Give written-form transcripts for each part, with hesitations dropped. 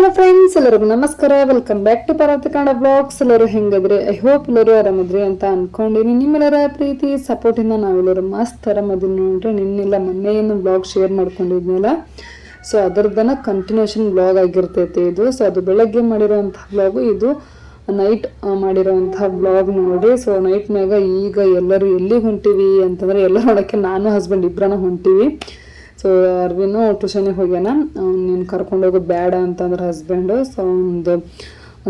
Hello friends, ಎಲ್ಲರಿಗೂ ನಮಸ್ಕಾರ. Welcome back to Parvati Kannada blogs. ಎಲ್ಲರೂ ಹೆಂಗದ್ರಿ? ಐ ಹೋಪ್ ಎಲ್ಲರೂ ಆರಾಮದ್ರಿ ಅಂತ ಅನ್ಕೊಂಡಿನಿ. ನಿಮ್ಮೆಲ್ಲರ ಪ್ರೀತಿ ಸಪೋರ್ಟ್ ಇಂದ ನಾವೆಲ್ಲರೂ ಮಸ್ತ್ ಆರಾಮದಿನಿ ನೋಡ್ರಿ. ನಿನ್ನೆಲ್ಲ ಮೊನ್ನೆ ಏನು ಬ್ಲಾಗ್ ಶೇರ್ ಮಾಡ್ಕೊಂಡಿದ್ನಲ್ಲ, ಸೊ ಅದರದನ್ನ ಕಂಟಿನ್ಯೂಷನ್ ಬ್ಲಾಗ್ ಆಗಿರ್ತೈತಿ ಇದು. ಸೊ ಅದು ಬೆಳಗ್ಗೆ ಮಾಡಿರೋಂತಹ ಬ್ಲಾಗು, ಇದು ನೈಟ್ ಮಾಡಿರೋಂತಹ ಬ್ಲಾಗ್ ನೋಡ್ರಿ. ಸೊ ನೈಟ್ನಾಗ ಈಗ ಎಲ್ಲರೂ ಎಲ್ಲಿಗೆ ಹೊಂಟಿವಿ ಅಂತಂದ್ರೆ, ಎಲ್ಲ ನೋಡೋಕ್ಕೆ ನಾನು ಹಸ್ಬೆಂಡ್ ಇಬ್ಬರನ್ನ ಹೊಂಟಿವಿ. ಸೊ ಅರ್ವಿನು ಟ್ಯೂಷನಿಗೆ ಹೋಗ್ಯಾನ. ನೀನು ಕರ್ಕೊಂಡೋಗೋದು ಬೇಡ ಅಂತಂದ್ರೆ ಹಸ್ಬೆಂಡು. ಸೊ ಒಂದು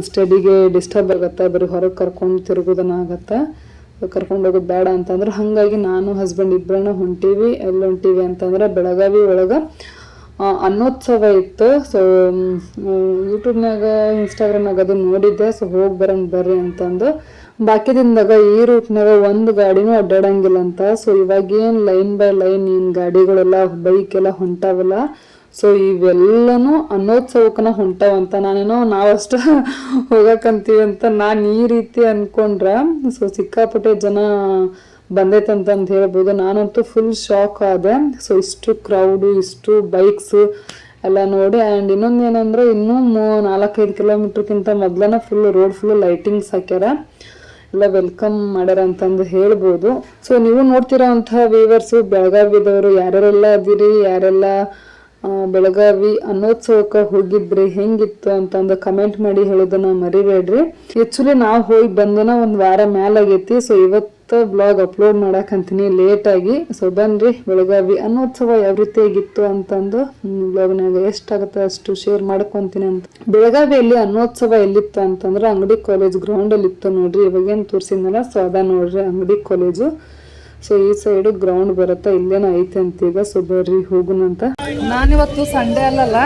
ಸ್ಟಡಿಗೆ ಡಿಸ್ಟರ್ಬ್ ಆಗುತ್ತೆ, ಬರೀ ಹೊರಗೆ ಕರ್ಕೊಂಡು ತಿರುಗೋದನ್ನ ಆಗತ್ತೆ. ಕರ್ಕೊಂಡೋಗೋದು ಬೇಡ ಅಂತಂದ್ರೆ ಹಾಗಾಗಿ ನಾನು ಹಸ್ಬೆಂಡ್ ಇಬ್ಬರನ್ನ ಹೊಂಟೀವಿ. ಎಲ್ಲಿ ಹೊಂಟೀವಿ ಅಂತಂದ್ರೆ ಬೆಳಗಾವಿ ಒಳಗೆ ಅನ್ನೋತ್ಸವ ಇತ್ತು. ಸೊ ಯೂಟ್ಯೂಬ್ನಾಗ ಇನ್ಸ್ಟಾಗ್ರಾಮ್ನಾಗ ಅದು ನೋಡಿದ್ದೆ. ಸೊ ಹೋಗಿ ಬರೋಣ ಬರ್ರಿ ಅಂತಂದು. ಬಾಕಿ ದಿನದಾಗ ಈ ರೂಟ್ನಾಗ ಒಂದು ಗಾಡಿನೂ ಅಡ್ಡಾಡಂಗಿಲ್ಲ ಅಂತ. ಸೊ ಇವಾಗೇನು ಲೈನ್ ಬೈ ಲೈನ್ ಏನು ಗಾಡಿಗಳೆಲ್ಲ ಬೈಕ್ ಎಲ್ಲ ಹೊಂಟಾವಲ್ಲ, ಸೊ ಇವೆಲ್ಲನೂ ಅನ್ನೋತ್ಸವಕ್ಕನ ಹೊಂಟಾವಂತ. ನಾನೇನೋ ನಾವಷ್ಟು ಹೋಗಕ್ಕಂತೀವಿ ಅಂತ ನಾನು ಈ ರೀತಿ ಅನ್ಕೊಂಡ್ರೆ, ಸೊ ಸಿಕ್ಕಾಪಟ್ಟೆ ಜನ ಬಂದೈತಂತಂದು ಹೇಳ್ಬೋದು. ನಾನಂತೂ ಫುಲ್ ಶಾಕ್ ಆದೆ. ಸೊ ಇಷ್ಟು ಕ್ರೌಡು, ಇಷ್ಟು ಬೈಕ್ಸು ಎಲ್ಲ ನೋಡಿ. ಆ್ಯಂಡ್ ಇನ್ನೊಂದು ಏನಂದ್ರೆ, ಇನ್ನೂ 4-5 ಕಿಲೋಮೀಟ್ರ್ಗಿಂತ ಮೊದಲನ ಫುಲ್ ರೋಡ್ ಫುಲ್ ಲೈಟಿಂಗ್ಸ್ ಹಾಕ್ಯಾರ, ಎಲ್ಲ ವೆಲ್ಕಮ್ ಮಾಡ್ಯಾರ ಅಂತಂದು ಹೇಳ್ಬೋದು. ಸೊ ನೀವು ನೋಡ್ತಿರೋ ಅಂತಹ ವ್ಯೂವರ್ಸು ಬೆಳಗಾವಿದವರು ಯಾರ್ಯಾರೆಲ್ಲ ಅದಿರಿ, ಯಾರೆಲ್ಲ ಬೆಳಗಾವಿ ಅನ್ನೋತ್ಸವಕ್ಕೆ ಹೋಗಿದ್ರಿ, ಹೆಂಗಿತ್ತು ಅಂತಂದು ಕಮೆಂಟ್ ಮಾಡಿ ಹೇಳೋದನ್ನ ಮರಿಬೇಡ್ರಿ. ಆ್ಯಕ್ಚುಲಿ ನಾವು ಹೋಗಿ ಬಂದನ ಒಂದು ವಾರ ಮೇಲಾಗೈತಿ. ಸೊ ಇವತ್ತು ಬ್ಲಾಗ್ ಅಪ್ಲೋಡ್ ಮಾಡಕ್ಕಂತೀನಿ ಲೇಟಾಗಿ. ಸೊ ಬನ್ರಿ, ಬೆಳಗಾವಿ ಅನ್ನೋತ್ಸವ ಯಾವ ರೀತಿಯಾಗಿತ್ತು ಅಂತಂದು ಬ್ಲಾಗ್ನಾಗ ಎಷ್ಟಾಗುತ್ತೆ ಅಷ್ಟು ಶೇರ್ ಮಾಡ್ಕೊಂತೀನಿ ಅಂತ. ಬೆಳಗಾವಿಯಲ್ಲಿ ಅನ್ನೋತ್ಸವ ಎಲ್ಲಿತ್ತು ಅಂತಂದ್ರೆ ಅಂಗಡಿ ಕಾಲೇಜ್ ಗ್ರೌಂಡಲ್ಲಿ ಇತ್ತು ನೋಡ್ರಿ. ಇವಾಗೇನು ತೋರಿಸಿದ್ನಲ್ಲ, ಸೊ ಅದ ನೋಡ್ರಿ ಅಂಗಡಿ ಕಾಲೇಜು. ಸೊ ಈ ಸೈಡು ಗ್ರೌಂಡ್ ಬರುತ್ತೆ, ಇಲ್ಲೇನೋ ಐತೆ ಅಂತ ಈಗ. ಸೊ ಬರ್ರಿ ಹೋಗುನಂತ. ನಾನಿವತ್ತು ಸಂಡೇ ಅಲ್ಲಲ್ಲ,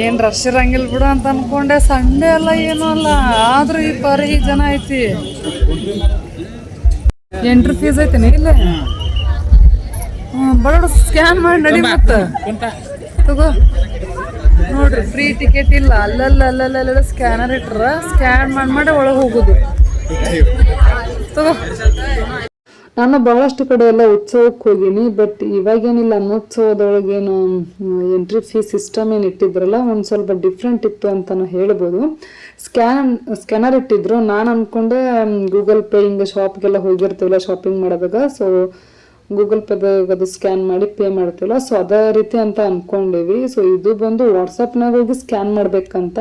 ಏನು ರಶ್ ಇರಂಗಿಲ್ಲ ಬಿಡು ಅಂತ ಅನ್ಕೊಂಡೆ. ಸಂಡೇ ಅಲ್ಲ ಏನೂ ಅಲ್ಲ, ಆದ್ರೂ ಈ ಪರಿ ಜನ ಐತಿ. ಎಂಟ್ರಿ ಫೀಸ್ ಐತೇನೆ ಇಲ್ಲೇ? ಬಡ ಸ್ಕ್ಯಾನ್ ಮಾಡಿ ನಡಿ ಮತ್ತೆ ತಗೋ ನೋಡ್ರಿ. ಫ್ರೀ ಟಿಕೆಟ್ ಇಲ್ಲ, ಅಲ್ಲಲ್ಲ ಸ್ಕ್ಯಾನರ್ ಇಟ್ರ ಸ್ಕ್ಯಾನ್ ಮಾಡಿ ಒಳಗೆ ಹೋಗುದು. ತಗೋ. ನಾನು ಬಹಳಷ್ಟು ಕಡೆ ಎಲ್ಲ ಉತ್ಸವಕ್ಕೆ ಹೋಗೀನಿ, ಬಟ್ ಇವಾಗೇನಿಲ್ಲ. ಅನ್ನೋತ್ಸವದೊಳಗೇನು ಎಂಟ್ರಿ ಫೀಸ್ ಸಿಸ್ಟಮ್ ಏನು ಇಟ್ಟಿದ್ರಲ್ಲ, ಒಂದು ಸ್ವಲ್ಪ ಡಿಫ್ರೆಂಟ್ ಇತ್ತು ಅಂತಲೂ ಹೇಳ್ಬೋದು. ಸ್ಕ್ಯಾನರ್ ಇಟ್ಟಿದ್ರು. ನಾನು ಅಂದ್ಕೊಂಡೆ ಗೂಗಲ್ ಪೇ, ಹಿಂಗೆ ಶಾಪ್ಗೆಲ್ಲ ಹೋಗಿರ್ತೀವಲ್ಲ ಶಾಪಿಂಗ್ ಮಾಡೋದಾಗ, ಸೊ ಗೂಗಲ್ ಪೇದಾಗ ಅದು ಸ್ಕ್ಯಾನ್ ಮಾಡಿ ಪೇ ಮಾಡ್ತೀವಲ್ಲ, ಸೊ ಅದೇ ರೀತಿ ಅಂತ ಅಂದ್ಕೊಂಡಿವಿ. ಸೊ ಇದು ಬಂದು ವಾಟ್ಸಪ್ನಾಗ ಹೋಗಿ ಸ್ಕ್ಯಾನ್ ಮಾಡ್ಬೇಕಂತ.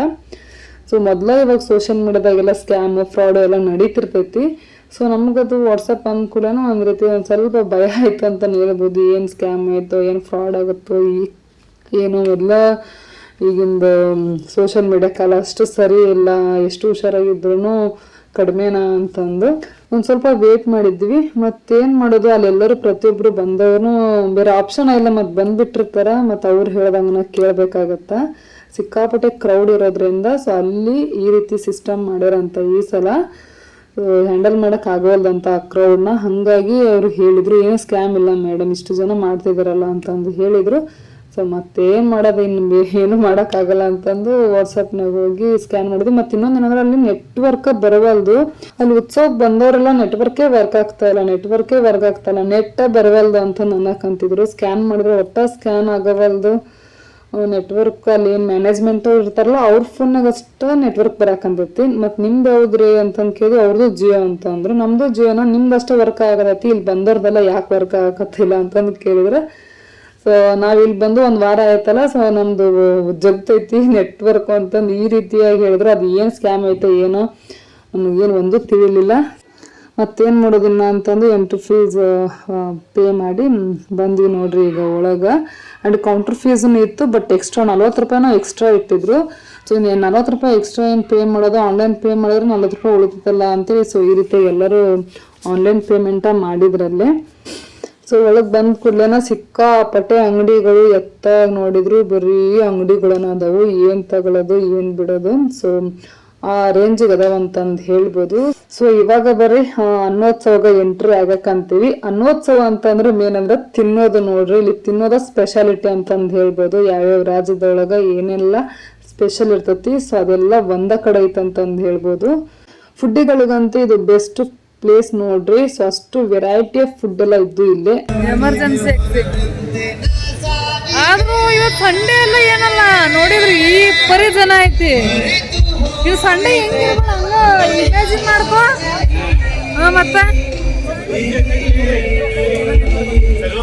ಸೊ ಮೊದಲ ಇವಾಗ ಸೋಷಿಯಲ್ ಮೀಡಿಯಾದಾಗೆಲ್ಲ ಸ್ಕ್ಯಾಮ್ ಫ್ರಾಡ್ ಎಲ್ಲ ನಡೀತಿರ್ತೈತಿ. ಸೊ ನಮಗದು ವಾಟ್ಸಪ್ ಅಂದ್ಕೂಡನೂ ಒಂದು ರೀತಿ ಒಂದು ಸ್ವಲ್ಪ ಭಯ ಆಯಿತು ಅಂತಲೇ ಹೇಳ್ಬೋದು. ಏನು ಸ್ಕ್ಯಾಮ್ ಆಯಿತೋ, ಏನು ಫ್ರಾಡ್ ಆಗುತ್ತೋ, ಏನು ಎಲ್ಲ ಈಗಿಂದ ಸೋಷಿಯಲ್ ಮೀಡಿಯಾ ಕಾಲ ಅಷ್ಟು ಸರಿ ಇಲ್ಲ. ಎಷ್ಟು ಹುಷಾರಾಗಿದ್ರು ಕಡಿಮೆನಾ ಅಂತಂದು ಒಂದು ಸ್ವಲ್ಪ ವೇಟ್ ಮಾಡಿದ್ವಿ. ಮತ್ತೇನು ಮಾಡೋದು, ಅಲ್ಲೆಲ್ಲರೂ ಪ್ರತಿಯೊಬ್ಬರು ಬಂದವರು ಬೇರೆ ಆಪ್ಷನ್ ಇಲ್ಲ, ಮತ್ತು ಬಂದುಬಿಟ್ಟಿರ್ತಾರೆ. ಮತ್ತು ಅವ್ರು ಹೇಳ್ದಂಗೆ ಕೇಳಬೇಕಾಗತ್ತ. ಸಿಕ್ಕಾಪಟ್ಟೆ ಕ್ರೌಡ್ ಇರೋದ್ರಿಂದ ಸೊ ಅಲ್ಲಿ ಈ ರೀತಿ ಸಿಸ್ಟಮ್ ಮಾಡ್ಯಾರಂತ ಈ ಸಲ. ಹ್ಯಾಂಡಲ್ ಮಾಡೋಕೆ ಆಗೋಲ್ದಂತ ಆ ಕ್ರೌಡ್ನ. ಹಾಗಾಗಿ ಅವರು ಹೇಳಿದರು, ಏನು ಸ್ಕ್ಯಾಮ್ ಇಲ್ಲ ಮೇಡಮ್, ಇಷ್ಟು ಜನ ಮಾಡ್ತಿದ್ದಾರಲ್ಲ ಅಂತಂದು ಹೇಳಿದರು. ಸೊ ಮತ್ತೇನು ಮಾಡೋದು, ಇನ್ನು ಏನು ಮಾಡೋಕ್ಕಾಗಲ್ಲ ಅಂತಂದು ವಾಟ್ಸಪ್ನಾಗ ಹೋಗಿ ಸ್ಕ್ಯಾನ್ ಮಾಡಿದ್ವಿ. ಮತ್ತು ಇನ್ನೊಂದು ಏನಂದ್ರೆ, ಅಲ್ಲಿ ನೆಟ್ವರ್ಕ್ ಬರವಲ್ದು. ಅಲ್ಲಿ ಉತ್ಸವಕ್ಕೆ ಬಂದವರೆಲ್ಲ ನೆಟ್ವರ್ಕೇ ವರ್ಕ್ ಆಗ್ತಾಯಿಲ್ಲ, ನೆಟ್ಟೇ ಬರವಲ್ದು ಅಂತ ಅನ್ನಕಂತಿದ್ರು. ಸ್ಕ್ಯಾನ್ ಮಾಡಿದ್ರೆ ಒಟ್ಟ ಸ್ಕ್ಯಾನ್ ಆಗವಲ್ದು. ನೆಟ್ವರ್ಕ್ ಅಲ್ಲಿ ಏನು ಮ್ಯಾನೇಜ್ಮೆಂಟ್ ಇರ್ತಾರಲ್ಲ, ಅವ್ರ ಫೋನ್ನಾಗ ಅಷ್ಟ ನೆಟ್ವರ್ಕ್ ಬರಾಕಂತೈತಿ. ಮತ್ತು ನಿಮ್ದು ಯಾವ್ದ್ರಿ ಅಂತಂದು ಕೇಳಿ, ಅವ್ರದ್ದು ಜಿಯೋ ಅಂತ ಅಂದ್ರು. ನಮ್ಮದು ಜಿಯೋನ, ನಿಮ್ದು ಅಷ್ಟೇ ವರ್ಕ್ ಆಗತೈತಿ, ಇಲ್ಲಿ ಬಂದವ್ರದೆಲ್ಲ ಯಾಕೆ ವರ್ಕ್ ಆಗತ್ತಿಲ್ಲ ಅಂತಂದು ಕೇಳಿದ್ರೆ, ಸೊ ನಾವು ಇಲ್ಲಿ ಬಂದು ಒಂದು ವಾರ ಆಯ್ತಲ್ಲ, ಸೊ ನಮ್ಮದು ಜಗ್ತೈತಿ ನೆಟ್ವರ್ಕ್ ಅಂತಂದು ಈ ರೀತಿಯಾಗಿ ಹೇಳಿದ್ರು. ಅದು ಏನು ಸ್ಕ್ಯಾಮ್ ಐತೆ ಏನೋ ನಮಗೇನು ಒಂದು ತಿಳಿಲಿಲ್ಲ. ಮತ್ತೇನು ಮಾಡೋದಿಲ್ಲ ಅಂತಂದು ಎಂಟ್ರಿ ಫೀಸ್ ಪೇ ಮಾಡಿ ಬಂದ್ವಿ ನೋಡ್ರಿ ಈಗ ಒಳಗೆ. ಆ್ಯಂಡ್ ಕೌಂಟ್ರ್ ಫೀಸನ್ನು ಇತ್ತು, ಬಟ್ ಎಕ್ಸ್ಟ್ರಾ 40 ರೂಪಾಯಿನೂ ಎಕ್ಸ್ಟ್ರಾ ಇಟ್ಟಿದ್ರು. ಸೊ 40 ರೂಪಾಯಿ ಎಕ್ಸ್ಟ್ರಾ ಏನು ಪೇ ಮಾಡೋದು, ಆನ್ಲೈನ್ ಪೇ ಮಾಡಿದ್ರೆ 40 ರೂಪಾಯಿ ಉಳಿತೈತಲ್ಲ ಅಂತೇಳಿ ಸೊ ಈ ರೀತಿ ಎಲ್ಲರೂ ಆನ್ಲೈನ್ ಪೇಮೆಂಟ ಮಾಡಿದ್ರಲ್ಲೇ. ಸೊ ಒಳಗೆ ಬಂದ ಕೂಡಲೇನ ಸಿಕ್ಕಾಪಟ್ಟೆ ಅಂಗಡಿಗಳು ಎತ್ತಾಗಿ ನೋಡಿದ್ರು, ಬರೀ ಅಂಗಡಿಗಳನ್ನ ಅದಾವು. ಏನು ತಗೊಳ್ಳೋದು, ಏನು ಬಿಡೋದು, ಸೊ ಆ ರೇಂಜಿಗೆ ಅದಾವಂತಂದು ಹೇಳ್ಬೋದು. ಸೊ ಇವಾಗ ಬರೀ ಅನ್ನೋತ್ಸವ ಎಂಟ್ರಿ ಆಗಕ್ಕಂತೀವಿ. ಅನ್ನೋತ್ಸವ ಅಂತಂದ್ರೆ ಮೇನ್ ಅಂದ್ರೆ ತಿನ್ನೋದು ನೋಡ್ರಿ. ಇಲ್ಲಿ ತಿನ್ನೋದ ಸ್ಪೆಷಾಲಿಟಿ ಅಂತಂದು ಹೇಳ್ಬೋದು. ಯಾವ್ಯಾವ ರಾಜ್ಯದೊಳಗೆ ಏನೆಲ್ಲ ಸ್ಪೆಷಲ್ ಇರ್ತೈತಿ, ಸೊ ಅದೆಲ್ಲ ಒಂದ ಕಡೆ ಐತಂತಂದು ಹೇಳ್ಬೋದು. ಫುಡ್ಡಿಗಳಿಗಂತೂ ಇದು ಬೆಸ್ಟ್ ಪ್ಲೇಸ್ ನೋಡ್ರಿ. ಸೊ ಅಷ್ಟು ವೆರೈಟಿ ಆಫ್ ಫುಡ್ ಎಲ್ಲ ಇದ್ದು ಇಲ್ಲೇ. ಎಮರ್ಜೆನ್ಸಿ ಆದ್ರೂ ಇವತ್ತು ಸಂಡೇ ಎಲ್ಲ ಏನಲ್ಲ ನೋಡಿದ್ರಿ ಈ ಪರಿ ಜನ ಐತಿ. ಇದು ಸಂಡೇ ಹೆಂಗಿರ್ಬೋದು ಹಂಗ ಇಮ್ಯಾಜಿನ್ ಮಾಡ್ಕೋ. ಮತ್ತೆ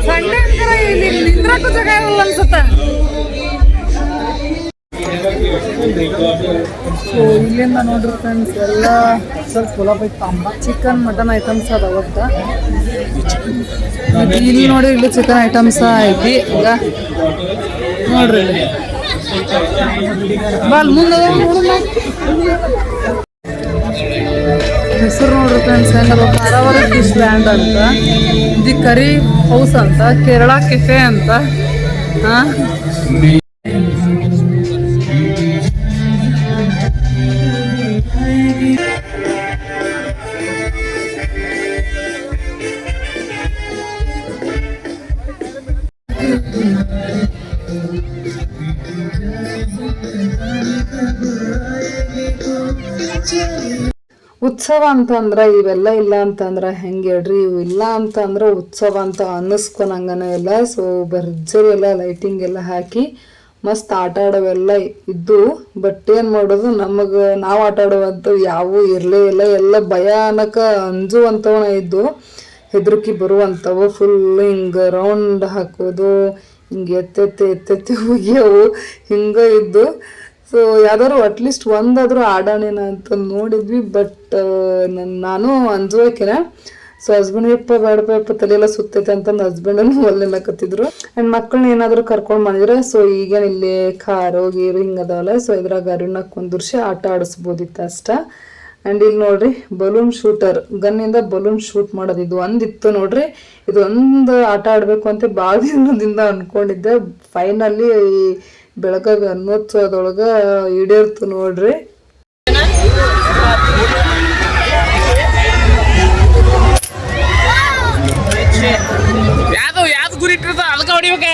ಸಂಡೇ ಅಂತಾರ ಇಲ್ಲಿ ನಿಂದ್ರಕ್ಕೂ ಜಾಗ ಇರಲ್ಲ ಅನ್ಸುತ್ತ. ಸೊ ಇಲ್ಲಿಂದ ನೋಡ್ರಿ ಫ್ರೆಂಡ್ಸ್ ಎಲ್ಲ ಚಿಕನ್ ಮಟನ್ ಐಟಮ್ಸ್ ಅದ ಅವತ್ತ. ಇಲ್ಲಿ ನೋಡಿ ಇಲ್ಲಿ ಚಿಕನ್ ಐಟಮ್ಸ್ ಐತಿ. ಈಗ ನೋಡ್ರಿ ಇಲ್ಲಿ ಬಾಲ್ ಮುಂದೆ ಹೆಸರು ನೋಡ್ರಿ ಫ್ರೆಂಡ್ಸ್ ಹೆಂಗದ ಕಾರವಾರ ಫಿಶ್ ಲ್ಯಾಂಡ್ ಅಂತ, ದಿ ಕರಿ ಹೌಸ್ ಅಂತ, ಕೇರಳ ಕೆಫೆ ಅಂತ. ಉತ್ಸವ ಅಂತಂದ್ರ ಇವೆಲ್ಲ ಇಲ್ಲ ಅಂತಂದ್ರ ಹೆಂಗೆ ಹೇಳ್ರಿ, ಇವು ಇಲ್ಲ ಅಂತಂದ್ರ ಉತ್ಸವ ಅಂತ ಅನ್ನಿಸ್ಕೊನಂಗನ ಇಲ್ಲ. ಸೊ ಭರ್ಜರಿ ಎಲ್ಲ ಲೈಟಿಂಗ್ ಎಲ್ಲ ಹಾಕಿ ಮಸ್ತ್ ಆಟ ಆಡೋವೆಲ್ಲ ಇದ್ದು. ಬಟ್ ಏನು ಮಾಡೋದು, ನಮಗೆ ನಾವು ಆಟ ಆಡುವಂಥವು ಯಾವೂ ಇರಲೇ ಇಲ್ಲ. ಎಲ್ಲ ಭಯಾನಕ ಅಂಜುವಂಥವನ್ನ ಇದ್ದು, ಹೆದರಿಕೆ ಬರುವಂಥವು. ಫುಲ್ ಹಿಂಗೆ ರೌಂಡ್ ಹಾಕೋದು, ಹಿಂಗೆ ಎತ್ತೆತ್ತಿ ಹೋಗ್ಯವು ಹಿಂಗೆ ಇದ್ದು. ಸೊ ಯಾವ್ದಾದ್ರು ಅಟ್ಲೀಸ್ಟ್ ಒಂದಾದರೂ ಆಡೋಣೇನ ಅಂತ ನೋಡಿದ್ವಿ. ಬಟ್ ನಾನು ಅಂಜುವಕಿನ. ಸೊ ಹಸ್ಬೆಂಡ್ ಬೇಡಪ್ಪ ತಲೆಯೆಲ್ಲ ಸುತ್ತೈತೆ ಅಂತಂದು ಹಸ್ಬೆಂಡನ್ನು ಒಲ್ಲೆಲ್ಲ ಕತ್ತಿದ್ರು. ಆ್ಯಂಡ್ ಮಕ್ಕಳನ್ನ ಏನಾದರೂ ಕರ್ಕೊಂಡು ಬಂದಿದ್ರೆ ಸೊ ಈಗೇನು ಇಲ್ಲಿ ಕಾರು ಗೀರು ಹಿಂಗದವಲ್ಲ. ಸೊ ಇದ್ರಾಗ ಅರಿನ ಕುಂದಿರ್ಸಿ ಆಟ ಆಡಿಸ್ಬೋದಿತ್ತು ಅಷ್ಟ. ಆ್ಯಂಡ್ ಇಲ್ಲಿ ನೋಡ್ರಿ ಬಲೂನ್ ಶೂಟರ್, ಗನ್ನಿಂದ ಬಲೂನ್ ಶೂಟ್ ಮಾಡೋದು ಇದು ಒಂದಿತ್ತು ನೋಡ್ರಿ. ಇದು ಒಂದು ಆಟ ಆಡಬೇಕು ಅಂತ ಭಾಳ ದಿನದಿಂದ ಅಂದ್ಕೊಂಡಿದ್ದೆ. ಫೈನಲಿ ಬೆಳಗಾವಿ ಅನ್ನೋತ್ಸವದೊಳಗೆ ಈಡೇರ್ತು ನೋಡ್ರಿ. ಯಾವ್ದು ಗುರಿ ಇಟ್ಟಿರ್ತ ಅದಕ್ಕೆ ಹೊಡಿಬೇಕ.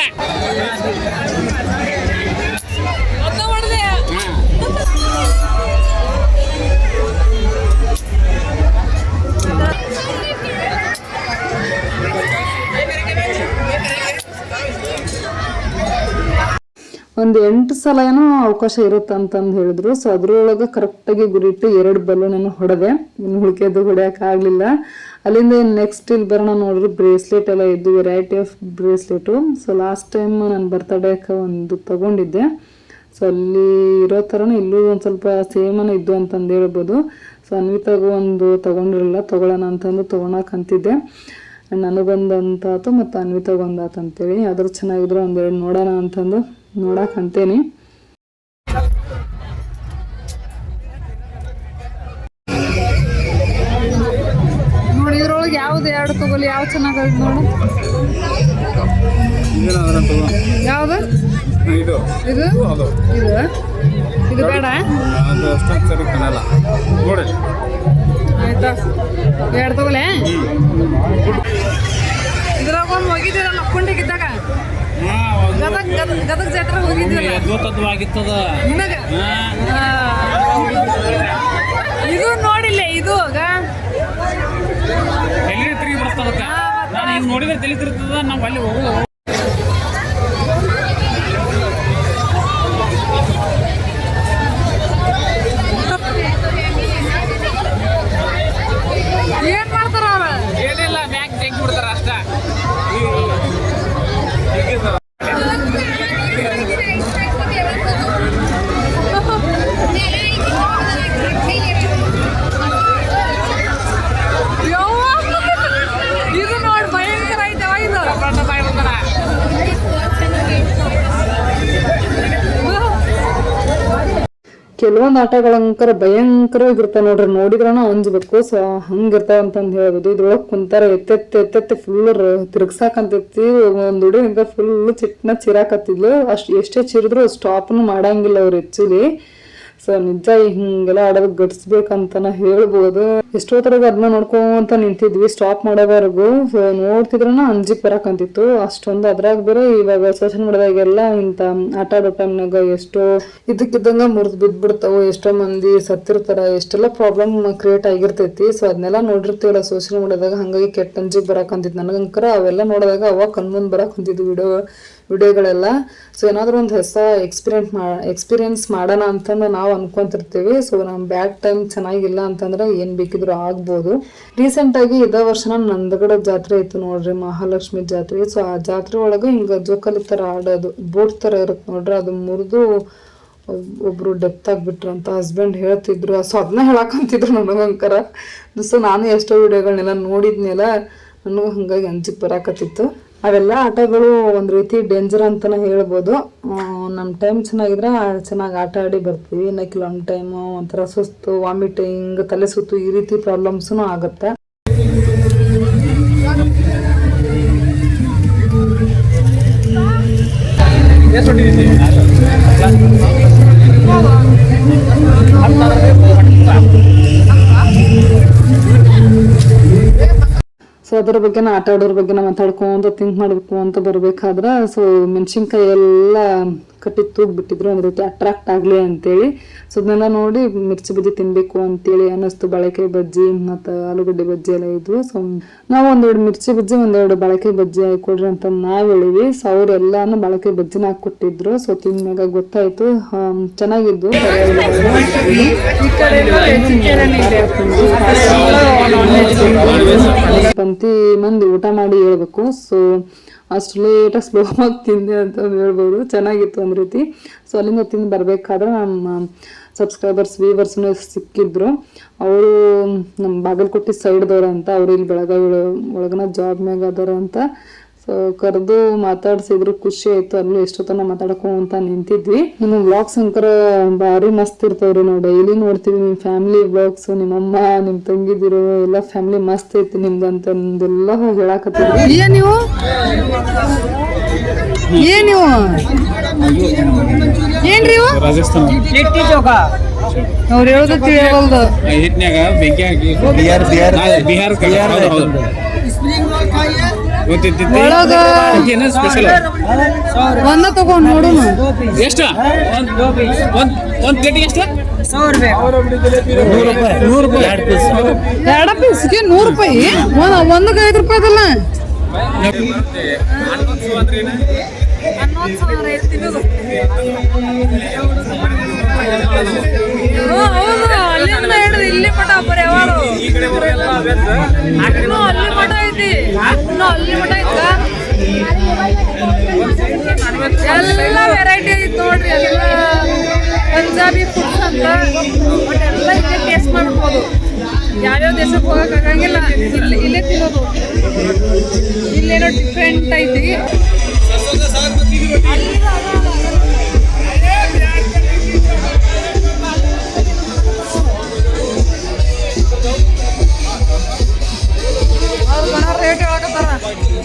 ಒಂದು 8 ಸಲ ಏನೋ ಅವಕಾಶ ಇರುತ್ತೆ ಅಂತಂದು ಹೇಳಿದ್ರು. ಸೊ ಅದ್ರೊಳಗೆ ಕರೆಕ್ಟಾಗಿ ಗುರಿಟ್ಟು 2 ಬಲೂನನ್ನು ಹೊಡೆದೆ. ಇನ್ನು ಹುಡುಕಿದ್ದು ಹೊಡೆಯೋಕ್ಕಾಗಲಿಲ್ಲ. ಅಲ್ಲಿಂದ ನೆಕ್ಸ್ಟ್ ಇಲ್ಲಿ ಬರೋಣ ನೋಡ್ರಿ, ಬ್ರೇಸ್ಲೆಟ್ ಎಲ್ಲ ಇದ್ದು, variety of bracelet. So last time ನಾನು ಬರ್ತಡೇಕ್ಕೆ ಒಂದು ತೊಗೊಂಡಿದ್ದೆ. ಸೊ ಅಲ್ಲಿ ಇರೋ ಥರನೂ ಇಲ್ಲೂ ಒಂದು ಸ್ವಲ್ಪ ಸೇಮನ್ನು ಇದ್ದು ಅಂತಂದು ಹೇಳ್ಬೋದು. ಸೊ ಅನ್ವಿತಾಗೂ ಒಂದು ತೊಗೊಂಡಿರಲಿಲ್ಲ, ತೊಗೊಳ್ಳೋಣ ಅಂತಂದು ತೊಗೊಳಕ್ಕಂತಿದ್ದೆ. ನನಗೊಂದಂತಾತು ಮತ್ತು ಅನ್ವಿತಾಗೊಂದಾತು ಅಂತೇಳಿ. ಆದರೂ ಚೆನ್ನಾಗಿದ್ರು ಒಂದೆರಡು ನೋಡೋಣ ಅಂತಂದು ನೋಡಕ್ಕಂತೇನಿ. ನೋಡಿ ಇದ್ರೊಳಗೆ ಯಾವ್ದು 2 ತಗೊಳ್ಳಿ, ಯಾವ ಚೆನ್ನಾಗೈತೆ ನೋಡು. ಯಾವ್ದು ಇದು ಇದು ಇದು ಬೇಡ ಆಯ್ತಾ? 2 ತಗೊಳ್ಳೆ. ಇದ್ರಾಗ ಒಂದು ಹೋಗಿದ್ದೀರಲ್ಲ ಕುಂಡಿಗಿದ್ದಾಗ ಗದಗ ಜಾತ್ರೆ ಹೋಗಿದ್ವಲ್ಲ, ಇದು ನೋಡಿಲ್ಲ. ಇದು ನಾನು ಹಿಂಗೆ ನೋಡಿದ್ರೆ ತಿಳಿತಿರ್ತದ. ನಾವು ಅಲ್ಲಿ ಹೋಗು ಏನ್ ಮಾಡ್ತಾರ ಅವ್ರ? ಏನಿಲ್ಲ, ಬ್ಯಾಗ್ ತೆಗಿ ಬಿಡ್ತಾರ ಅಷ್ಟ. ಇದು ನೋಡಿ ಭಯಂಕರ ಐತವ ಇದು. ಕೆಲವೊಂದು ಆಟಗಳಂಕರ ಭಯಂಕರವಾಗಿರ್ತಾವೆ ನೋಡ್ರಿ, ನೋಡಿದ್ರನ ಅಂಜಬೇಕು. ಸೊ ಹಂಗಿರ್ತಾವ ಅಂತಂದು ಹೇಳ್ಬೋದು. ಇದ್ರೊಳಗೆ ಕುಂತಾರ ಎತ್ತೆತ್ತಿ ಫುಲ್ ತಿರ್ಗ್ಸಾಕಂತೈತಿ. ಒಂದು ಹುಡುಗ ಫುಲ್ ಚಿಟ್ನ ಚಿರಾಕತ್ತಿದ್ಲು. ಅಷ್ಟು ಎಷ್ಟೇ ಚಿರಿದ್ರು ಸ್ಟಾಪ್ನು ಮಾಡಂಗಿಲ್ಲ ಅವ್ರು ಆ್ಯಕ್ಚುಲಿ. ಸೊ ನಿಜ ಹಿಂಗೆಲ್ಲ ಆಡೋದು ಗಟ್ಸ್ಬೇಕಂತನ ಹೇಳ್ಬೋದು. ಎಷ್ಟೊತ್ತರೆಗೂ ಅದನ್ನ ನೋಡ್ಕೊಂತ ನಿಂತಿದ್ವಿ ಸ್ಟಾಪ್ ಮಾಡೋವರೆಗೂ. ಸೊ ನೋಡ್ತಿದ್ರನ ಅಂಜಿಕ್ ಬರಕಂತಿತ್ತು ಅಷ್ಟೊಂದು. ಅದ್ರಾಗ ಬೇರೆ ಇವಾಗ ಸೋಷಿಯಲ್ ಮೀಡಿಯಾದಾಗೆಲ್ಲ ಇಂಥ ಆಟ ಆಡೋ ಟೈಮ್ನಾಗ ಎಷ್ಟೋ ಇದಕ್ಕಿದ್ದಂಗ ಮುರಿದು ಬಿದ್ಬಿಡ್ತಾವು, ಎಷ್ಟೋ ಮಂದಿ ಸತ್ತಿರ್ತಾರ, ಎಷ್ಟೆಲ್ಲ ಪ್ರಾಬ್ಲಮ್ ಕ್ರಿಯೇಟ್ ಆಗಿರ್ತೈತಿ. ಸೊ ಅದನ್ನೆಲ್ಲ ನೋಡಿರ್ತೀವಲ್ಲ ಸೋಷಿಯಲ್ ಮೀಡಿಯಾದಾಗ, ಹಂಗಾಗಿ ಕೆಟ್ಟ ಅಂಜಿಕ್ ಬರಕಂತಿತ್ತು ನನಗಂಕರ. ಅವೆಲ್ಲ ನೋಡಿದಾಗ ಅವಾಗ ಕಣ್ಮುಂದ್ ಬರಕಂತಿದ್ವು ವಿಡಿಯೋಗಳೆಲ್ಲ. ಸೊ ಏನಾದರೂ ಒಂದು ಹೊಸ ಎಕ್ಸ್ಪೀರಿಯನ್ಸ್ ಮಾಡೋಣ ಅಂತಂದು ನಾವು ಅನ್ಕೊಂತಿರ್ತೀವಿ. ಸೊ ನಮ್ಮ ಬ್ಯಾಕ್ ಟೈಮ್ ಚೆನ್ನಾಗಿಲ್ಲ ಅಂತಂದ್ರೆ ಏನು ಬೇಕಿದ್ರು ಆಗ್ಬೋದು. ರೀಸೆಂಟಾಗಿ ಇದೇ ವರ್ಷ ನಂದಗಡ ಜಾತ್ರೆ ಇತ್ತು ನೋಡ್ರಿ, ಮಹಾಲಕ್ಷ್ಮಿ ಜಾತ್ರೆ. ಸೊ ಆ ಜಾತ್ರೆ ಒಳಗೆ ಹಿಂಗೆ ಜೋಕಾಲಿ ಥರ ಆಡೋದು, ಬೋಟ್ ಥರ ಇರುತ್ತೆ ನೋಡ್ರಿ, ಅದು ಮುರಿದು ಒಬ್ರು ಡೆತ್ ಆಗಿಬಿಟ್ರಂತ ಹಸ್ಬೆಂಡ್ ಹೇಳ್ತಿದ್ರು. ಸೊ ಅದನ್ನ ಹೇಳಕ್ಕಂತಿದ್ರು ನನಗಂಕರ. ಸೊ ನಾನು ಎಷ್ಟೋ ವಿಡಿಯೋಗಳನ್ನೆಲ್ಲ ನೋಡಿದ್ನೆಲ್ಲ, ನನಗೂ ಹಂಗಾಗಿ ಅಂಜಿಕೆ ಬರಾಕತ್ತಿತ್ತು. ಅವೆಲ್ಲ ಆಟಗಳು ಒಂದು ರೀತಿ ಡೇಂಜರ್ ಅಂತಲೇ ಹೇಳ್ಬೋದು. ನಮ್ಮ ಟೈಮ್ ಚೆನ್ನಾಗಿದ್ರೆ ಚೆನ್ನಾಗಿ ಆಟ ಆಡಿ ಬರ್ತೀವಿ. ಇನ್ನು ಕೆಲವೊಂದು ಟೈಮು ಒಂಥರ ಸುಸ್ತು, ವಾಮಿಟಿಂಗ್, ತಲೆ ಸುತ್ತು ಈ ರೀತಿ ಪ್ರಾಬ್ಲಮ್ಸೂ ಆಗುತ್ತೆ. ಸೊ ಅದ್ರ ಬಗ್ಗೆ ಆಟ ಆಡೋದ್ರ ಬಗ್ಗೆ ಮಾತಾಡ್ಕೊಂತ ಥಿಂಕ್ ಮಾಡಬೇಕು ಅಂತ ಬರ್ಬೇಕಾದ್ರೆ, ಸೊ ಮೆಣಸಿನ್ಕಾಯಿ ಎಲ್ಲ ಕಟ್ಟಿ ತೂಗ್ಬಿಟ್ಟಿದ್ರು, ಒಂದು ರೀತಿ ಅಟ್ರಾಕ್ಟ್ ಆಗಲಿ ಅಂತೇಳಿ. ಸೊ ಅದನ್ನೆಲ್ಲ ನೋಡಿ ಮಿರ್ಚಿ ಬಜ್ಜಿ ತಿನ್ನಬೇಕು ಅಂತೇಳಿ ಅನ್ನಿಸ್ತು. ಬಾಳೆಕಾಯಿ ಬಜ್ಜಿ ಮತ್ತು ಆಲೂಗಡ್ಡೆ ಬಜ್ಜಿ ಎಲ್ಲ ಇದ್ವು. ಸೊ ನಾವು ಒಂದೆರಡು ಮಿರ್ಚಿ ಬಜ್ಜಿ ಒಂದೆರಡು ಬಾಳೆಕಾಯಿ ಬಜ್ಜಿ ಹಾಕೊಡ್ರಿ ಅಂತ ನಾವು ಹೇಳಿವಿ. ಸೊ ಅವರೆಲ್ಲಾನು ಬಾಳೆಕಾಯಿ ಬಜ್ಜಿನ ಹಾಕ್ಕೊಟ್ಟಿದ್ರು. ಸೊ ತಿಂದಾಗ ಗೊತ್ತಾಯ್ತು ಚೆನ್ನಾಗಿದ್ದು. ಪಂಕ್ತಿ ಮಂದಿ ಊಟ ಮಾಡಿ ಹೇಳ್ಬೇಕು. ಸೊ ಅಷ್ಟು ಲೇಟಾಗಿ ಸ್ಲೋ ಆಗಿ ತಿಂದೆ ಅಂತ ಹೇಳ್ಬೋದು. ಚೆನ್ನಾಗಿತ್ತು ಒಂದು ರೀತಿ. ಸೊ ಅಲ್ಲಿಂದ ತಿಂದು ಬರಬೇಕಾದ್ರೆ ನಮ್ಮ ಸಬ್ಸ್ಕ್ರೈಬರ್ಸ್ ವ್ಯೂವರ್ಸ್ನು ಸಿಕ್ಕಿದ್ರು. ಅವರು ನಮ್ಮ ಬಾಗಲಕೋಟೆ ಸೈಡ್ದವ್ರು ಅಂತ, ಅವ್ರು ಇಲ್ಲಿ ಬೆಳಗಾವಿ ಒಳಗನ ಜಾಬ್ ಮ್ಯಾಗ ಅದಾರ ಅಂತ. ಸೊ ಕರೆದು ಮಾತಾಡ್ಸಿದ್ರು, ಖುಷಿ ಆಯ್ತು. ಅಲ್ಲೂ ಎಷ್ಟೊತ್ತನ ಮಾತಾಡ್ಕೊಂತ ನಿಂತಿದ್ವಿ. ನಿಮ್ಮ ವ್ಲಾಗ್ಸ್ ಅಂಕರ ಭಾರಿ ಮಸ್ತ್ ಇರ್ತಾವ್ರಿ, ನಾವು ಡೈಲಿ ನೋಡ್ತೀವಿ ನಿಮ್ಮ ಫ್ಯಾಮಿಲಿ ವ್ಲಾಗ್ಸ್. ನಿಮ್ಮಮ್ಮ ನಿಮ್ಮ ತಂಗಿದಿರು ಎಲ್ಲ ಫ್ಯಾಮಿಲಿ ಮಸ್ತ್ ಐತಿ ನಿಮ್ದು ಅಂತಂದೆಲ್ಲ ಹೇಳಾಕತ್ತಿದ್ವಿ. ನೀವು ಏನ್ರಿ ರಾಜಸ್ಥಾನ ಅವ್ರು ಹೇಳೋದು ತಿಳಿಯಲ್ದು. ಹಿಟ್ನ್ಯಾಗ ಬೆಂಕಿ ಹಾಕಿ ಬಿಹಾರ ಒಳಗ ಸ್ಪೆಷಲ್ ಒಂದ ತಗೊಂಡ್ ನೋಡೋಣ. ಎಷ್ಟ ಒಂದ್ ಪ್ಲೇಟಿಗೆ ಎಷ್ಟು? 100 ರೂಪಾಯಿ. 2 ಪೀಸ್ಗೆ 100 ರೂಪಾಯಿ. ಒಂದಕ್ಕೆ 5 ರೂಪಾಯಿ ಅದಲ್ಲ. ಅಲ್ಲಿಂದ ಹಿಡಿದು ಇಲ್ಲಿ ಮಠ ಬರೀ ಯಾವಾರು ಅಲ್ಲಿ ಮಠ ಐತಿ, ಅಲ್ಲಿ ಮಠ ಐತ. ಎಲ್ಲ ವೆರೈಟಿ ಐತಿ ನೋಡ್ರಿ. ಎಲ್ಲ ಪಂಜಾಬಿ ಫುಡ್ಸ್ ಅಂತ ಎಲ್ಲ ಇಲ್ಲೇ ಟೇಸ್ಟ್ ಮಾಡ್ಬೋದು. ಯಾವ್ಯಾವ ದೇಶಕ್ಕೆ ಹೋಗಕ್ಕಾಗಂಗಿಲ್ಲ, ಇಲ್ಲೇ ತಿನ್ನೋದು. ಇಲ್ಲೇನೋ ಡಿಫ್ರೆಂಟ್ ಐತಿ. ರೇಟ್ ಹೇಳಕತ್ತಾರ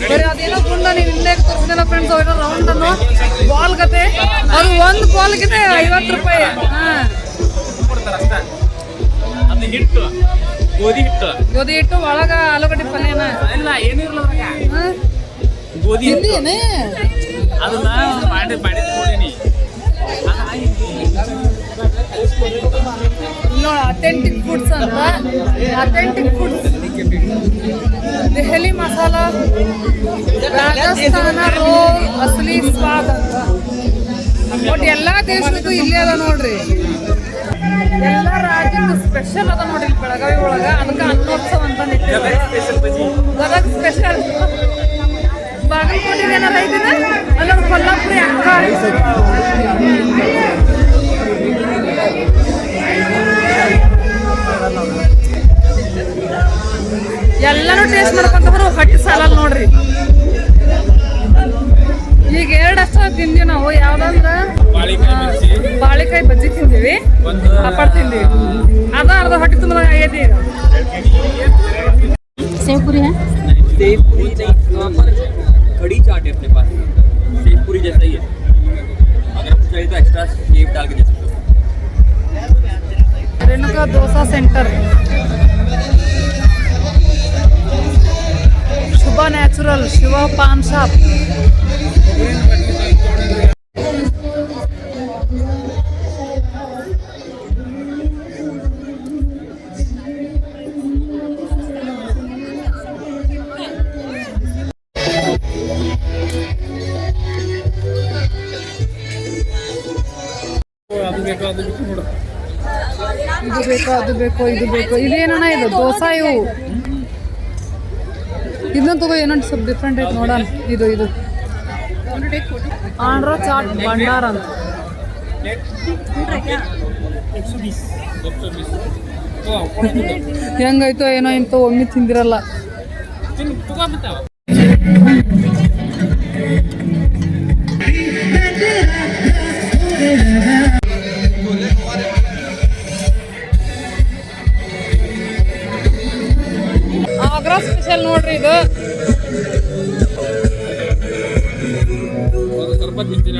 ಬರೀ ಅದೇನೋ ಗುಂಡ. ನೀವು ಇಲ್ಲೇ ತೋರಿಸಿದೆಲ್ಲ ಫ್ರೆಂಡ್ಸ್, ಏನೋ ರೌಂಡ್ ಅನ್ನು ಬಾಲ್ ಕತೆ, ಅದು ಒಂದು ಬಾಲ್ಗೆ 50 ರೂಪಾಯಿ. ಗೋಧಿ ಹಿಟ್ಟು ಒಳಗ ಆಲೂಗಡ್ಡೆ ಪಲ್ಯನ ಇಲ್ಲ ಏನು ಇರಲ್ಲ, ಗೋಧಿ ಅದನ್ನ ಮಾಡಿದ್ನಿ. ನೋಡ ಅಥೆಂಟಿಕ್ ಫುಡ್ಸ್ ಅಂತ. Authentic foods Delhi masala, Rajasthan roll, ಅಸಲಿ ಸ್ವಾದ್ ಅಂತ. ಬಟ್ ಎಲ್ಲಾ ದೇಶಕ್ಕೂ ಇಲ್ಲೇ ಅದ ನೋಡ್ರಿ. ಎಲ್ಲ ರಾಜ್ಯದ ಸ್ಪೆಷಲ್ ಅದ ನೋಡ್ರಿ ಬೆಳಗಾವಿ ಒಳಗ. ಅದಕ್ಕೆ ಅನ್ನೋತ್ಸವ ಅಂತ ಗದಗ ಸ್ಪೆಷಲ್. ಬಾಗಲಕೋಟೆ ಏನಾರ ಐತಿನ ಅಲ್ಲ, ಕೊಲ್ಲಾಪುರಿ ಅಕ್ಕ. ಎಲ್ಲಾನು ಟೇಸ್ಟ್ ಮಾಡ್ಕೊಂಡ್ರು ಹೊಟ್ಟೆ ಸಾಲಲ್ಲ ನೋಡ್ರಿ. ಈಗ 2 ಅಷ್ಟ ತಿಂದೀವಿ ನಾವು. ಯಾವ್ದಂದ್ರ ಬಾಳೆಕಾಯಿ ಬಜ್ಜಿ ತಿಂದೀವಿ, ಪಾಪಡ್ ತಿಂದೀವಿ. ಅದ ಅರ್ಧ ಹೊಟ್ಟೆ ತುಂಬ ಆಗೈತಿ. सेव पूरी है? सेव पूरी नहीं, वहाँ पर कड़ी चाट है अपने पास, सेव पूरी जैसा ही है. अगर आपको चाहिए तो एक्स्ट्रा सेव डाल के दे सकते हो. रेणुका डोसा सेंटर, शुभा न्याचुरल, शिवा पान शॉप. ಇದು ಬೇಕೋ ಅದು ಬೇಕೋ ಇದು ಬೇಕೋ ಇದೇನಣ್ಣ ಇದು ದೋಸೆ ಇವು ಇದನ್ನ ತಗೋ ಏನೋ ಸ್ವಲ್ಪ ಡಿಫ್ರೆಂಟ್ ಐತೆ ನೋಡೋಣ ಇದು ಆಂಧ್ರ ಚಾಟ್ ಭಂಡಾರ ಅಂತ ಹೆಂಗಾಯ್ತೋ ಏನೋ ಇಂತ ಒಮ್ಮೆ ತಿಂದಿರಲ್ಲ ಆಗ್ರಾ ಸ್ಪೆಷಲ್ ನೋಡ್ರಿ ಇದು ಸ್ವಲ್ಪ ತಿಂತೀನಿ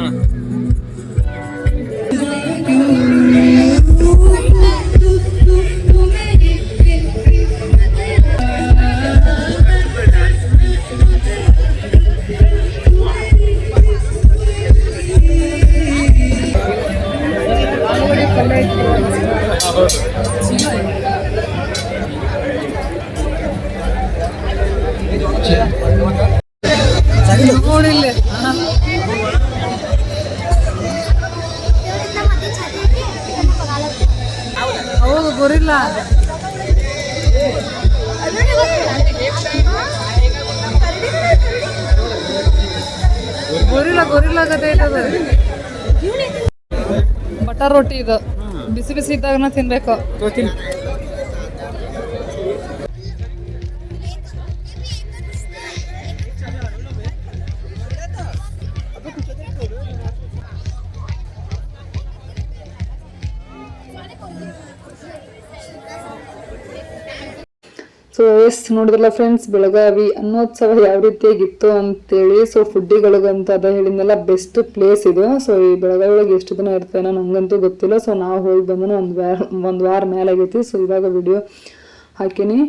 ನೋಡಿಲ್ಲ ಹೌದು ಗೊರಿಲ್ಲ ಗೊರಿಲ್ಲ ಗತೆ ಐತದ ಬಟರ್ ರೊಟ್ಟಿ ಇದು ಬಿಸಿ ಬಿಸಿ ಇದ್ದಾಗ ತಿನ್ಬೇಕು ಸೊ ನೋಡಿದ್ರಲ್ಲ ಫ್ರೆಂಡ್ಸ್, ಬೆಳಗಾವಿ ಅನ್ನೋತ್ಸವ ಯಾವ ರೀತಿಯಾಗಿತ್ತು ಅಂತೇಳಿ. ಸೊ ಫುಡ್ಡಿಗಳಿಗಂತ ಅದ ಹೇಳಿದ್ನೆಲ್ಲ ಬೆಸ್ಟ್ ಪ್ಲೇಸ್ ಇದು. ಸೊ ಈ ಬೆಳಗಾವಿ ಒಳಗೆ ಎಷ್ಟು ದಿನ ಇರ್ತೇನೋ ನಂಗಂತೂ ಗೊತ್ತಿಲ್ಲ. ಸೊ ನಾವು ಹೋಗಿ ಬಂದನು ಒಂದು ವಾರ ಮೇಲೆ ಆಗೈತಿ. ಸೊ ಇವಾಗ ವಿಡಿಯೋ ಹಾಕೀನಿ.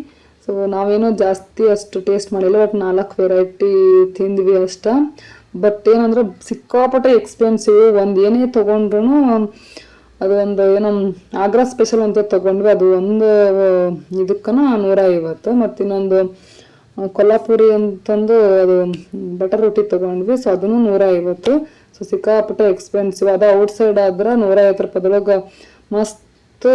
ಸೊ ನಾವೇನೋ ಜಾಸ್ತಿ ಅಷ್ಟು ಟೇಸ್ಟ್ ಮಾಡಿಲ್ಲ, ಬಟ್ 4 ವೆರೈಟಿ ತಿಂದ್ವಿ ಅಷ್ಟ. ಬಟ್ ಏನಂದ್ರೆ ಸಿಕ್ಕಾಪಟ್ಟೆ ಎಕ್ಸ್ಪೆನ್ಸಿವ್. ಒಂದು ಏನೇ ತೊಗೊಂಡ್ರು ಅದು ಒಂದು ಏನೋ ಆಗ್ರಾ ಸ್ಪೆಷಲ್ ಅಂತ ತೊಗೊಂಡ್ವಿ, ಅದು ಒಂದು ಇದಕ್ಕನ 150. ಮತ್ತು ಇನ್ನೊಂದು ಕೊಲ್ಲಾಪುರಿ ಅಂತಂದು ಅದು ಬಟರ್ ರೊಟ್ಟಿ ತೊಗೊಂಡ್ವಿ. ಸೊ ಅದನ್ನು 150. ಸೊ ಸಿಕ್ಕಾಪಟ್ಟೆ ಎಕ್ಸ್ಪೆನ್ಸಿವ್. ಅದು ಔಟ್ಸೈಡ್ ಆದ್ರೆ 150 ರೂಪಾಯಿದೊಳಗೆ ಮಸ್ತ್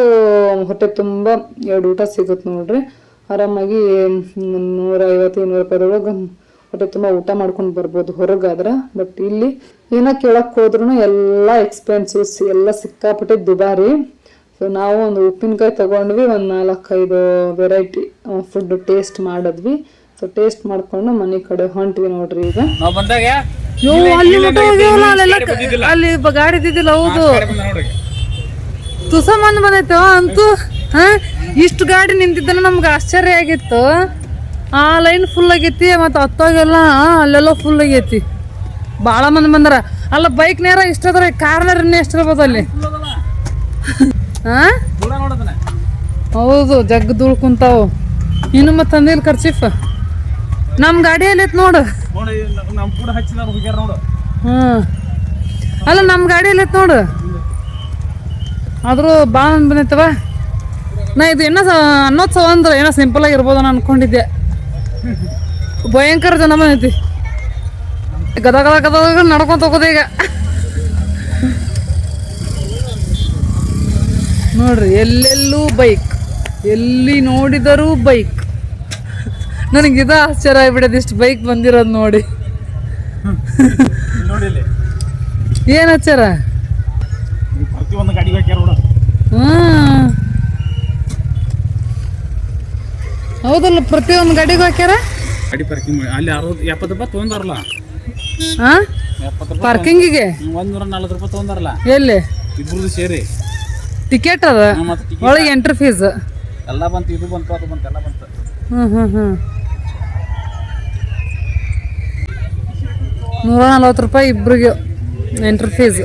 ಹೊಟ್ಟೆ ತುಂಬ 2 ಊಟ ಸಿಗುತ್ತೆ ನೋಡ್ರಿ. ಆರಾಮಾಗಿ 150-200 ರೂಪಾಯಿದೊಳಗೆ ಹೊಟ್ಟೆ ತುಂಬ ಊಟ ಮಾಡ್ಕೊಂಡು ಬರ್ಬೋದು ಹೊರಗಾದ್ರೆ. ಬಟ್ ಇಲ್ಲಿ ಏನೋ ಕೇಳಕ್ಕೆ ಹೋದ್ರೂ ಎಲ್ಲ ಎಕ್ಸ್ಪೆನ್ಸಿವ್ಸ್, ಎಲ್ಲ ಸಿಕ್ಕಾಪಟ್ಟೆ ದುಬಾರಿ. ಸೊ ನಾವು ಒಂದು ಉಪ್ಪಿನಕಾಯಿ ತೊಗೊಂಡ್ವಿ, ಒಂದು 4-5 ವೆರೈಟಿ ಫುಡ್ ಟೇಸ್ಟ್ ಮಾಡಿದ್ವಿ. ಸೊ ಟೇಸ್ಟ್ ಮಾಡ್ಕೊಂಡು ಮನೆ ಕಡೆ ಹೊಂಟ್ವಿ ನೋಡ್ರಿ. ಈಗ ನಾವು ಬಂದಾಗ ಅಲ್ಲಿ ಗಾಡಿ ಇದ್ದಿದ್ದಿಲ್ಲ. ಹೌದು ತುಸ ಮಂದಿ ಬಂದೈತೆ ಅಂತೂ. ಇಷ್ಟು ಗಾಡಿ ನಿಂತಿದ್ದಲ್ಲ ನಮ್ಗೆ ಆಶ್ಚರ್ಯ ಆಗಿತ್ತು. ಆ ಲೈನ್ ಫುಲ್ ಆಗೈತಿ, ಮತ್ತು ಹತ್ತೋಗೆಲ್ಲ ಅಲ್ಲೆಲ್ಲ ಫುಲ್ ಆಗೈತಿ. ಭಾಳ ಮಂದಿ ಬಂದಾರ. ಅಲ್ಲ ಬೈಕ್ ನೇರ ಇಷ್ಟ ಅದ್ರ, ಕಾರ್ನಾರ ಇನ್ನೂ ಎಷ್ಟು ಇರ್ಬೋದು ಅಲ್ಲಿ. ಹೌದು ಜಗ್ ಧೂಳ್ ಕುಂತಾವು. ಇನ್ನು ಮತ್ತೆ ತಂದಿಲ್ಲ ಖರ್ಚಿಫ್. ನಮ್ಮ ಗಾಡಿಯಲ್ಲಿ ಐತ್ ನೋಡು. ಅಲ್ಲ ನಮ್ಮ ಗಾಡಿಯಲ್ಲಿ ಐತ್ ನೋಡು. ಆದ್ರೂ ಭಾಳ ಮಂದಿ ಬಂದೈತವ. ನಾ ಇದು ಏನೋ ಅನ್ನೋತ್ಸವ ಅಂದ್ರೆ ಏನೋ ಸಿಂಪಲ್ ಆಗಿ ಇರ್ಬೋದು ನಾನು ಅನ್ಕೊಂಡಿದ್ದೆ. ಭಯಂಕರ ಜನ ಬಂದೈತಿ. ಗದ ನಡ್ಕೊಂತ ಹೋಗೋದು ಈಗ. ನೋಡ್ರಿ ಎಲ್ಲೆಲ್ಲೂ ಬೈಕ್, ಎಲ್ಲಿ ನೋಡಿದರೂ ಬೈಕ್. ನನಗಿದ ಆಶ್ಚರ್ಯ ಆಗ್ಬಿಡೋದು ಇಷ್ಟು ಬೈಕ್ ಬಂದಿರೋದು ನೋಡಿ. ಏನ್ ಆಚಾರ? ಹೌದಲ್ಲ, ಪ್ರತಿಯೊಂದು ಗಾಡಿಗೂ ಹಾಕ್ಯಾರ. ಗಾಡಿ ಪಾರ್ಕಿಂಗ್ ಅಲ್ಲಿ 70 ರೂಪಾಯಿ ತೊಗೊಂಡಾರಲ್ಲ. ಪಾರ್ಕಿಂಗಿಗೆ 140 ರೂಪಾಯಿ ತೊಗೊಂಡಾರಲ್ಲ. ಎಲ್ಲಿ? ಇಬ್ರದ್ದು ಸೇರಿ ಟಿಕೆಟ್ ಅದ, ಒಳಗೆ ಎಂಟ್ರಿ ಫೀಸ್ ಎಲ್ಲ ಬಂತು. ಇದು ಬಂತು, ಅದು ಬಂತು, ಎಲ್ಲ ಬಂತು. 140 ರೂಪಾಯಿ ಇಬ್ರಿಗೆ ಎಂಟ್ರಿ ಫೀಸ್.